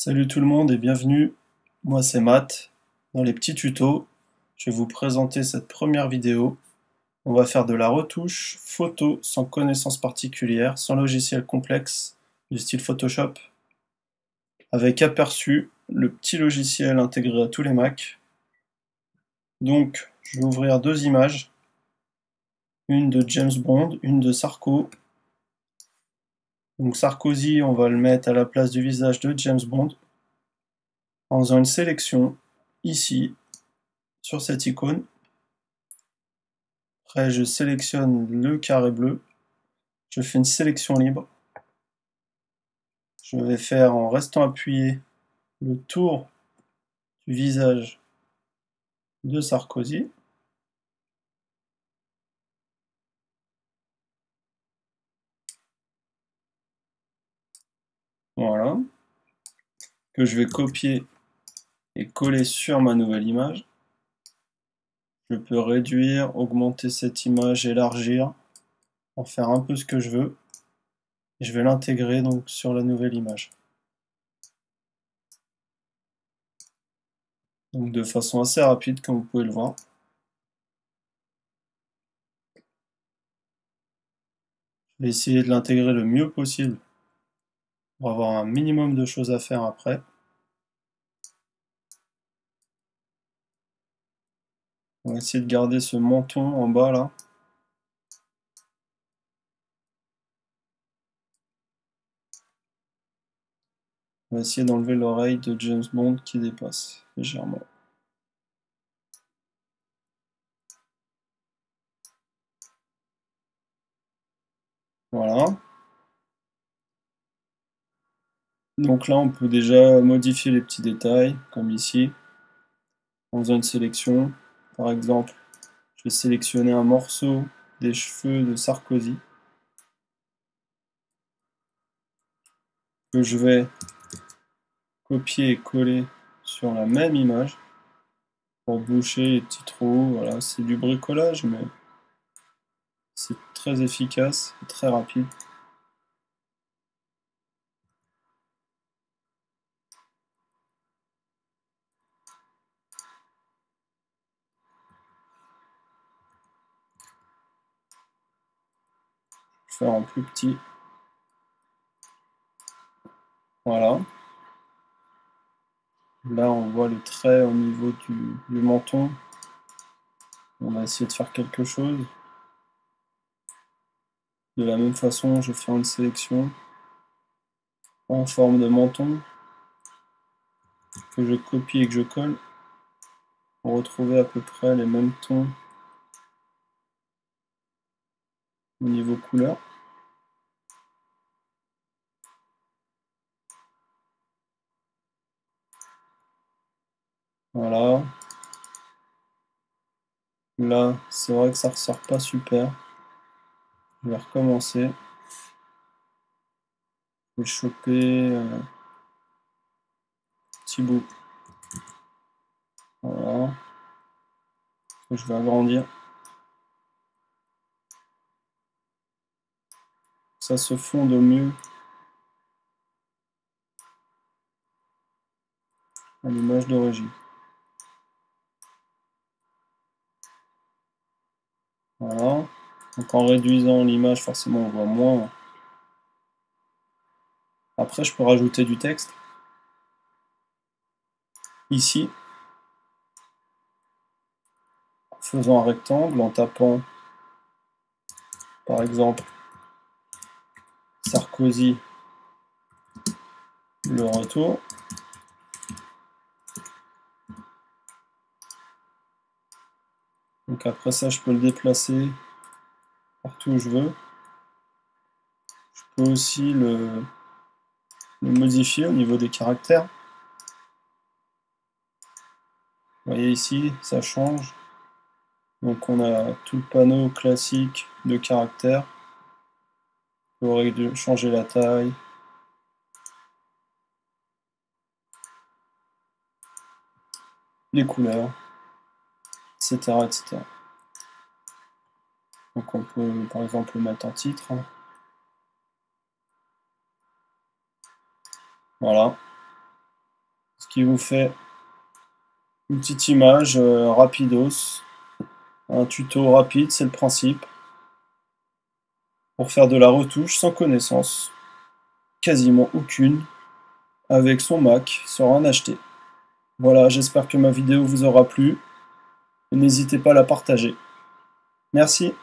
Salut tout le monde et bienvenue, moi c'est Matt. Dans les petits tutos, je vais vous présenter cette première vidéo. On va faire de la retouche photo sans connaissance particulière, sans logiciel complexe du style Photoshop, avec Aperçu, le petit logiciel intégré à tous les Mac. Donc je vais ouvrir deux images, une de James Bond, une de Sarko. Donc Sarkozy, on va le mettre à la place du visage de James Bond, en faisant une sélection ici, sur cette icône. Après, je sélectionne le carré bleu. Je fais une sélection libre. Je vais faire, en restant appuyé, le tour du visage de Sarkozy. Voilà. Que je vais copier et coller sur ma nouvelle image. Je peux réduire, augmenter cette image, élargir, en faire un peu ce que je veux. Et je vais l'intégrer donc sur la nouvelle image. Donc de façon assez rapide, comme vous pouvez le voir. Je vais essayer de l'intégrer le mieux possible pour avoir un minimum de choses à faire après. On va essayer de garder ce menton en bas là. On va essayer d'enlever l'oreille de James Bond qui dépasse légèrement. Voilà. Donc là, on peut déjà modifier les petits détails, comme ici, en faisant une sélection. Par exemple, je vais sélectionner un morceau des cheveux de Sarkozy, que je vais copier et coller sur la même image, pour boucher les petits trous. Voilà, c'est du bricolage, mais c'est très efficace et très rapide. Je vais faire en plus petit. Voilà. Là, on voit le trait au niveau du menton. On va essayer de faire quelque chose. De la même façon, je vais faire une sélection en forme de menton que je copie et que je colle pour retrouver à peu près les mêmes tons au niveau couleur. Voilà. Là, c'est vrai que ça ressort pas super. Je vais recommencer. Je vais choper un petit bout. Voilà. Je vais agrandir. Ça se fonde au mieux à l'image d'origine. Voilà. Donc en réduisant l'image, forcément on voit moins. Après, je peux rajouter du texte. Ici, en faisant un rectangle, en tapant par exemple Sarkozy, le retour. Donc après ça, je peux le déplacer partout où je veux. Je peux aussi le modifier au niveau des caractères. Vous voyez ici, ça change. Donc on a tout le panneau classique de caractères. On peut changer la taille. Les couleurs, etc., etc. Donc on peut par exemple le mettre en titre. Voilà. qui vous fait une petite image rapidos, un tuto rapide, c'est le principe, pour faire de la retouche sans connaissance, quasiment aucune, avec son Mac sur un HP. Voilà, j'espère que ma vidéo vous aura plu, et n'hésitez pas à la partager. Merci.